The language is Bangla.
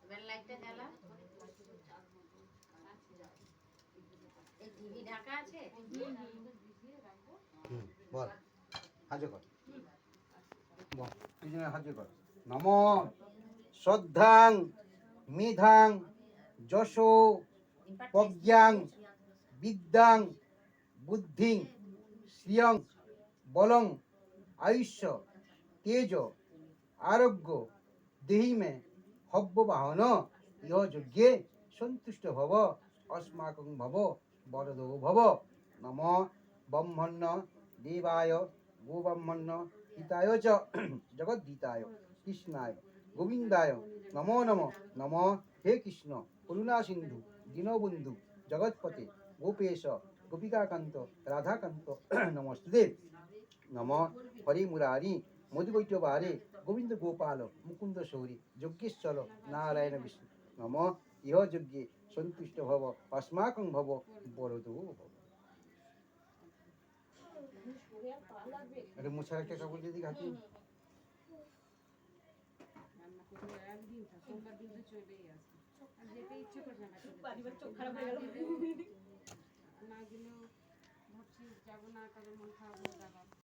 এবার লাইটটা জ্বালা। এই টিভি ঢাকা আছে। বল হাজর কর, বল দুজনে হাজর কর। নম শ্রদ্ধাং মেধাং যশো প্রজ্ঞাং বিদ্যাং বুদ্ধিং শ্রিয়ং বলং আয়ুষ্য তেজ আরোগ্য দেহি মে হব্যবাহন ইহ যজ্ঞে সন্তুষ্ট ভব অস্মাকং ভব বরদো ভব। নম ব্রহ্মণ্য দেবায় গোব্রহ্মণ্য হিতায় চ জগদ্ধিতায় কৃষ্ণায় গোবিন্দায় নমো নমঃ। নম হে কৃষ্ণ করুণা সিন্ধু দীনবন্ধু জগৎপতে গোপেশ গোপিকাকান্ত রাধাকান্ত নমস্তে। নম হরি মুরারি মধুবৈটবারে গোবিন্দ গোপাল মুকুন্দ সৌরি যজ্ঞেশ্বর নারায়ণ বিষ্ণু। নম ইহ যজ্ঞে সন্তুষ্ট ভব अस्माकं ভব বরদো ভব। মুছার একটা কাপড় দিদি হাতে। না গেলেও ভাবছি যাবো না, তবে মন খারাপ হয়ে যাবে।